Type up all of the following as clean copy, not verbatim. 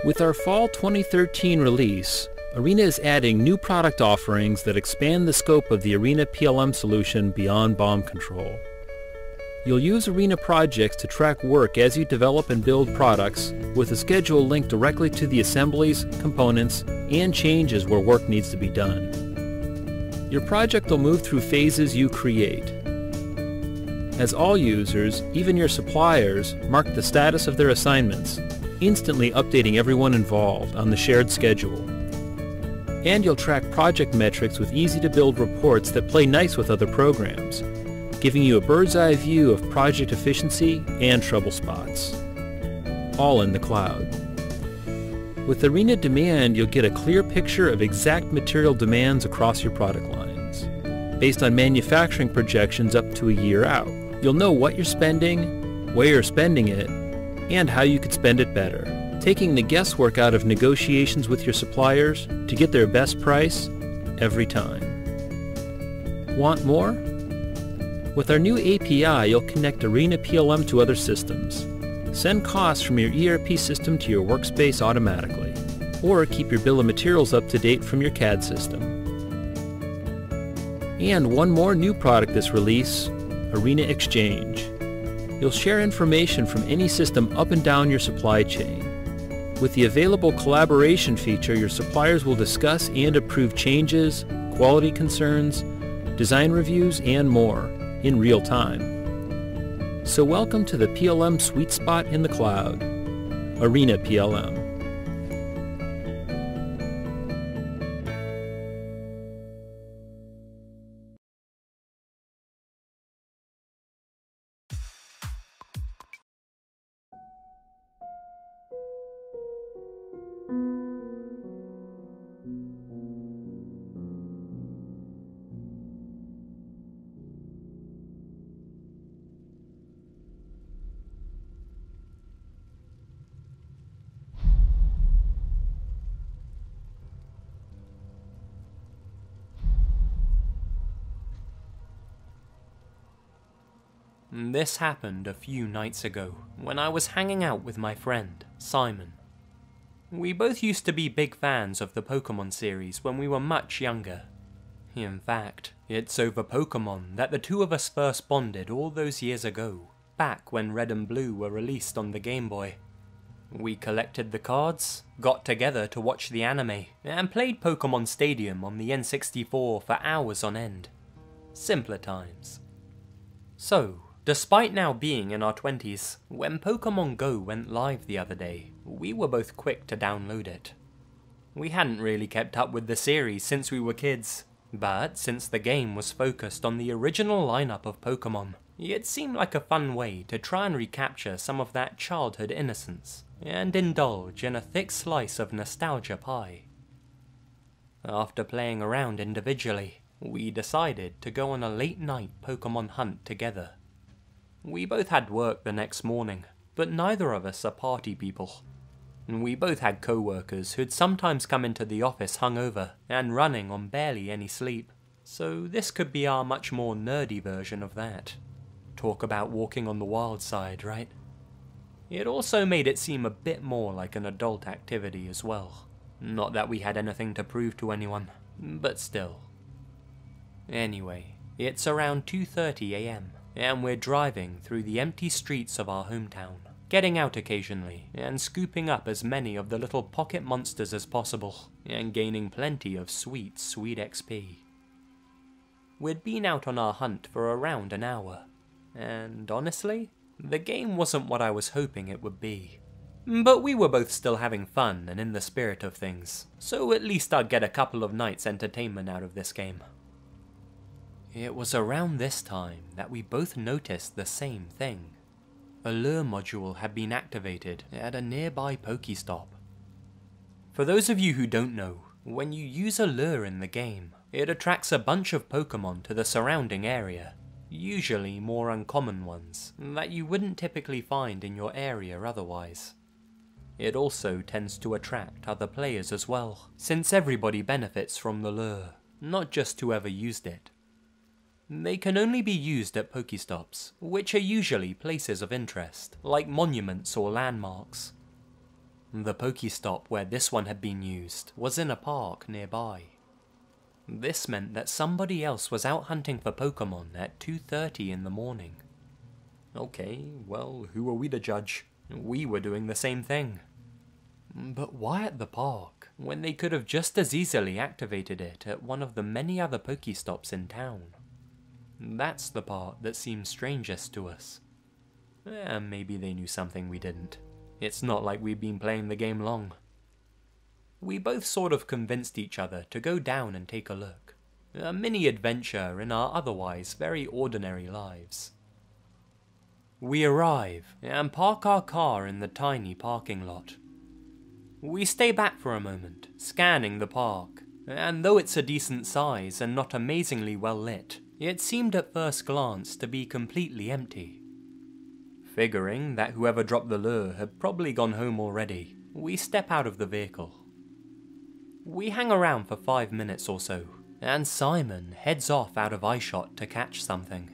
With our fall 2013 release, Arena is adding new product offerings that expand the scope of the Arena PLM solution beyond bomb control. You'll use Arena projects to track work as you develop and build products, with a schedule linked directly to the assemblies, components, and changes where work needs to be done. Your project will move through phases you create. As all users, even your suppliers, mark the status of their assignments, instantly updating everyone involved on the shared schedule. And you'll track project metrics with easy-to-build reports that play nice with other programs, giving you a bird's-eye view of project efficiency and trouble spots, all in the cloud. With Arena Demand, you'll get a clear picture of exact material demands across your product lines, based on manufacturing projections up to a year out. You'll know what you're spending, where you're spending it, and how you could spend it better, taking the guesswork out of negotiations with your suppliers to get their best price every time. Want more? With our new API, you'll connect Arena PLM to other systems, send costs from your ERP system to your workspace automatically, or keep your bill of materials up to date from your CAD system. And one more new product this release, Arena Exchange. You'll share information from any system up and down your supply chain. With the available collaboration feature, your suppliers will discuss and approve changes, quality concerns, design reviews, and more in real time. So welcome to the PLM sweet spot in the cloud, Arena PLM. This happened a few nights ago, when I was hanging out with my friend, Simon. We both used to be big fans of the Pokémon series when we were much younger. In fact, it's over Pokémon that the two of us first bonded all those years ago, back when Red and Blue were released on the Game Boy. We collected the cards, got together to watch the anime, and played Pokémon Stadium on the N64 for hours on end. Simpler times. So, despite now being in our 20s, when Pokémon Go went live the other day, we were both quick to download it. We hadn't really kept up with the series since we were kids, but since the game was focused on the original lineup of Pokémon, it seemed like a fun way to try and recapture some of that childhood innocence, and indulge in a thick slice of nostalgia pie. After playing around individually, we decided to go on a late-night Pokémon hunt together. We both had work the next morning, but neither of us are party people. We both had co-workers who'd sometimes come into the office hungover and running on barely any sleep, so this could be our much more nerdy version of that. Talk about walking on the wild side, right? It also made it seem a bit more like an adult activity as well. Not that we had anything to prove to anyone, but still. Anyway, it's around 2:30 AM. And we're driving through the empty streets of our hometown, getting out occasionally, and scooping up as many of the little pocket monsters as possible, and gaining plenty of sweet, sweet XP. We'd been out on our hunt for around an hour, and honestly, the game wasn't what I was hoping it would be. But we were both still having fun and in the spirit of things, so at least I'd get a couple of nights' entertainment out of this game. It was around this time that we both noticed the same thing. A lure module had been activated at a nearby Pokestop. For those of you who don't know, when you use a lure in the game, it attracts a bunch of Pokémon to the surrounding area, usually more uncommon ones that you wouldn't typically find in your area otherwise. It also tends to attract other players as well, since everybody benefits from the lure, not just whoever used it. They can only be used at Pokestops, which are usually places of interest, like monuments or landmarks. The Pokestop where this one had been used was in a park nearby. This meant that somebody else was out hunting for Pokemon at 2:30 in the morning. Okay, well, who are we to judge? We were doing the same thing. But why at the park, when they could have just as easily activated it at one of the many other Pokestops in town? That's the part that seems strangest to us. Maybe they knew something we didn't. It's not like we've been playing the game long. We both sort of convinced each other to go down and take a look. A mini adventure in our otherwise very ordinary lives. We arrive and park our car in the tiny parking lot. We stay back for a moment, scanning the park, and though it's a decent size and not amazingly well lit, it seemed at first glance to be completely empty. Figuring that whoever dropped the lure had probably gone home already, we step out of the vehicle. We hang around for 5 minutes or so, and Simon heads off out of eyeshot to catch something.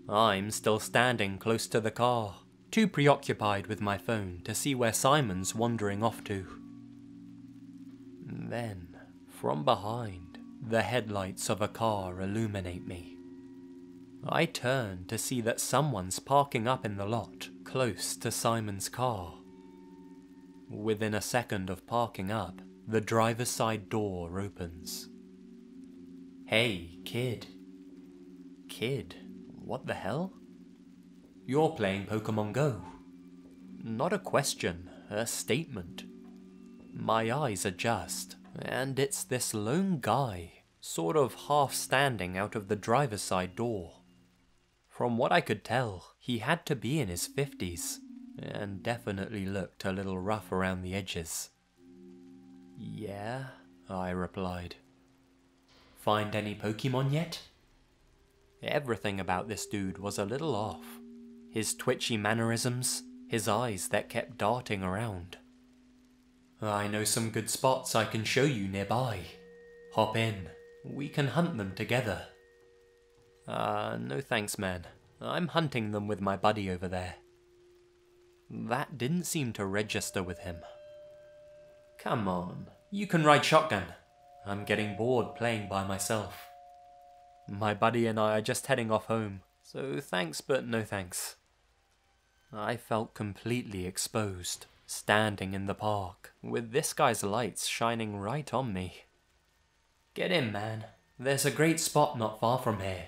I'm still standing close to the car, too preoccupied with my phone to see where Simon's wandering off to. Then, from behind, the headlights of a car illuminate me. I turn to see that someone's parking up in the lot, close to Simon's car. Within a second of parking up, the driver's side door opens. Hey, kid. Kid? What the hell? You're playing Pokémon Go. Not a question, a statement. My eyes adjust, and it's this lone guy, sort of half standing out of the driver's side door. From what I could tell, he had to be in his 50s, and definitely looked a little rough around the edges. Yeah, I replied. Find any Pokemon yet? Everything about this dude was a little off. His twitchy mannerisms, his eyes that kept darting around. I know some good spots I can show you nearby. Hop in, we can hunt them together. No thanks, man. I'm hunting them with my buddy over there. That didn't seem to register with him. Come on, you can ride shotgun. I'm getting bored playing by myself. My buddy and I are just heading off home, so thanks but no thanks. I felt completely exposed, standing in the park, with this guy's lights shining right on me. Get in, man. There's a great spot not far from here.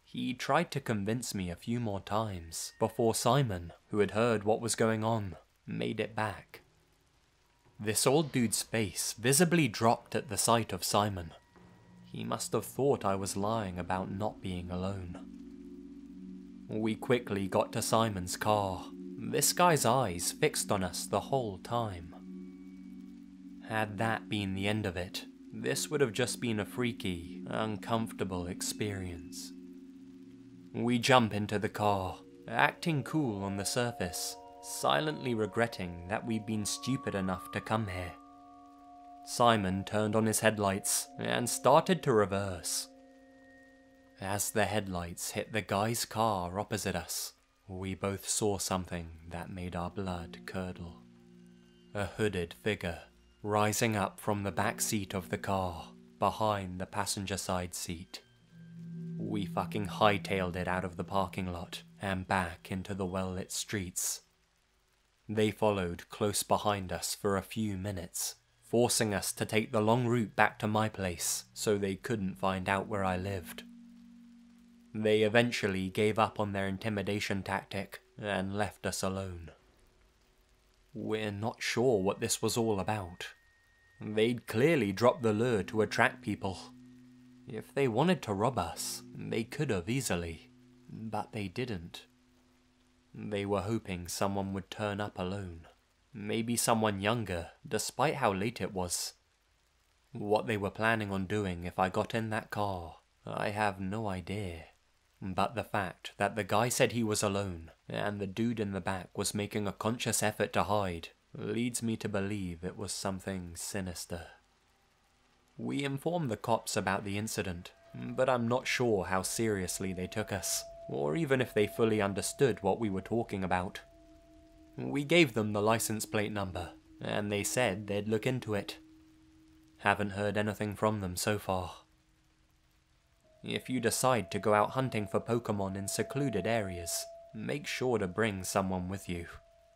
He tried to convince me a few more times, before Simon, who had heard what was going on, made it back. This old dude's face visibly dropped at the sight of Simon. He must have thought I was lying about not being alone. We quickly got to Simon's car, this guy's eyes fixed on us the whole time. Had that been the end of it, this would have just been a freaky, uncomfortable experience. We jump into the car, acting cool on the surface, silently regretting that we'd been stupid enough to come here. Simon turned on his headlights and started to reverse. As the headlights hit the guy's car opposite us, we both saw something that made our blood curdle. A hooded figure rising up from the back seat of the car, behind the passenger side seat. We fucking hightailed it out of the parking lot and back into the well-lit streets. They followed close behind us for a few minutes, forcing us to take the long route back to my place so they couldn't find out where I lived. They eventually gave up on their intimidation tactic and left us alone. We're not sure what this was all about. They'd clearly dropped the lure to attract people. If they wanted to rob us, they could have easily, but they didn't. They were hoping someone would turn up alone. Maybe someone younger, despite how late it was. What they were planning on doing if I got in that car, I have no idea. But the fact that the guy said he was alone, and the dude in the back was making a conscious effort to hide, leads me to believe it was something sinister. We informed the cops about the incident, but I'm not sure how seriously they took us, or even if they fully understood what we were talking about. We gave them the license plate number, and they said they'd look into it. Haven't heard anything from them so far. If you decide to go out hunting for Pokémon in secluded areas, make sure to bring someone with you,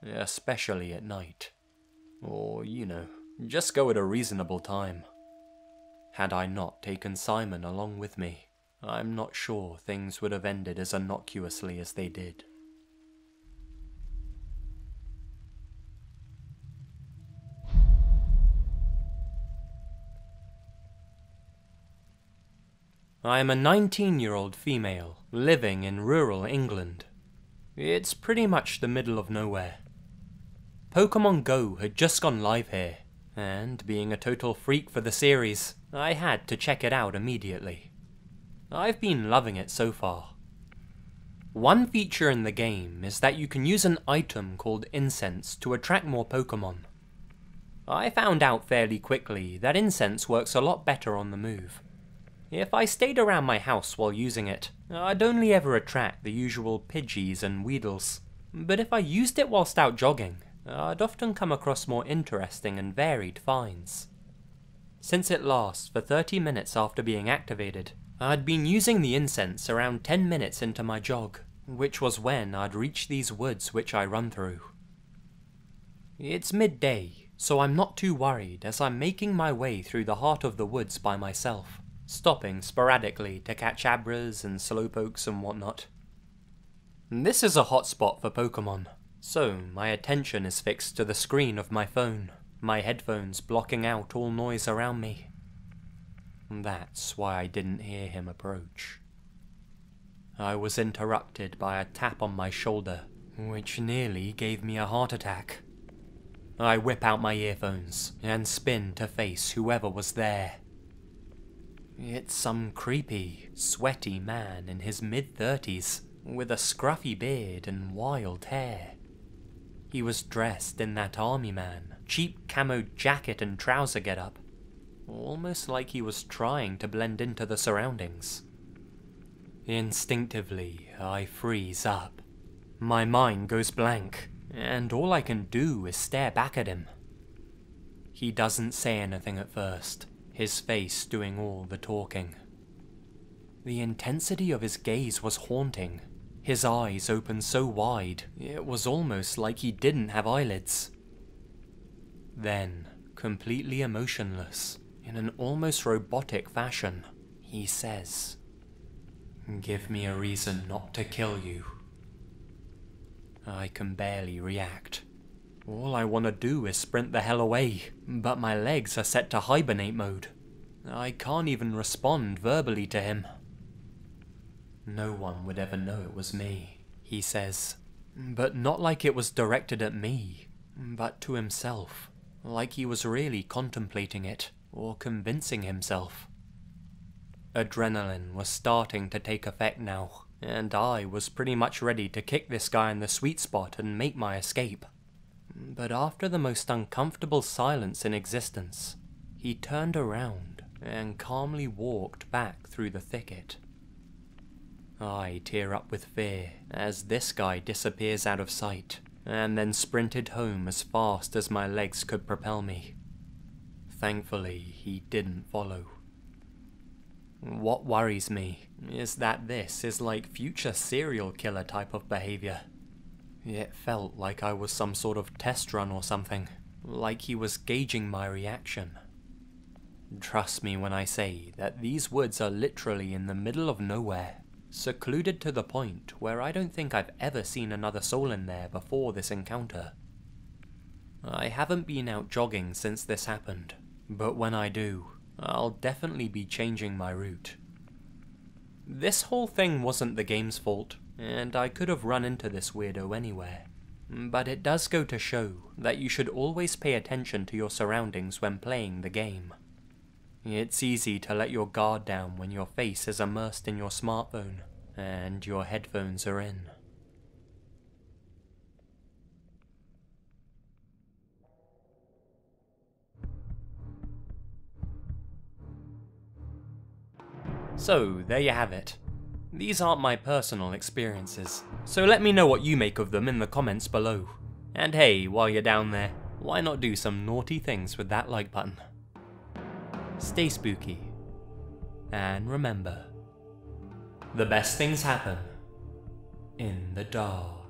especially at night. Or, just go at a reasonable time. Had I not taken Simon along with me, I'm not sure things would have ended as innocuously as they did. I am a 19-year-old female living in rural England. It's pretty much the middle of nowhere. Pokémon Go had just gone live here, and being a total freak for the series, I had to check it out immediately. I've been loving it so far. One feature in the game is that you can use an item called incense to attract more Pokémon. I found out fairly quickly that incense works a lot better on the move. If I stayed around my house while using it, I'd only ever attract the usual Pidgeys and Weedles. But if I used it whilst out jogging, I'd often come across more interesting and varied finds. Since it lasts for 30 minutes after being activated, I'd been using the incense around 10 minutes into my jog, which was when I'd reach these woods which I run through. It's midday, so I'm not too worried as I'm making my way through the heart of the woods by myself, stopping sporadically to catch abras and slowpokes and whatnot. This is a hotspot for Pokémon, so my attention is fixed to the screen of my phone, my headphones blocking out all noise around me. That's why I didn't hear him approach. I was interrupted by a tap on my shoulder, which nearly gave me a heart attack. I whip out my earphones and spin to face whoever was there. It's some creepy, sweaty man in his mid-30s, with a scruffy beard and wild hair. He was dressed in that army man, cheap camo jacket and trouser getup, almost like he was trying to blend into the surroundings. Instinctively, I freeze up. My mind goes blank, and all I can do is stare back at him. He doesn't say anything at first, his face doing all the talking. The intensity of his gaze was haunting. His eyes opened so wide, it was almost like he didn't have eyelids. Then, completely emotionless, in an almost robotic fashion, he says, "Give me a reason not to kill you." I can barely react. All I want to do is sprint the hell away, but my legs are set to hibernate mode. I can't even respond verbally to him. "No one would ever know it was me," he says, but not like it was directed at me, but to himself, like he was really contemplating it, or convincing himself. Adrenaline was starting to take effect now, and I was pretty much ready to kick this guy in the sweet spot and make my escape. But after the most uncomfortable silence in existence, he turned around and calmly walked back through the thicket. I tear up with fear as this guy disappears out of sight, and then sprinted home as fast as my legs could propel me. Thankfully, he didn't follow. What worries me is that this is like future serial killer type of behavior. It felt like I was some sort of test run or something, like he was gauging my reaction. Trust me when I say that these woods are literally in the middle of nowhere, secluded to the point where I don't think I've ever seen another soul in there before this encounter. I haven't been out jogging since this happened, but when I do, I'll definitely be changing my route. This whole thing wasn't the game's fault, and I could have run into this weirdo anywhere. But it does go to show that you should always pay attention to your surroundings when playing the game. It's easy to let your guard down when your face is immersed in your smartphone, and your headphones are in. So, there you have it. These aren't my personal experiences, so let me know what you make of them in the comments below. And hey, while you're down there, why not do some naughty things with that like button? Stay spooky. And remember, the best things happen in the dark.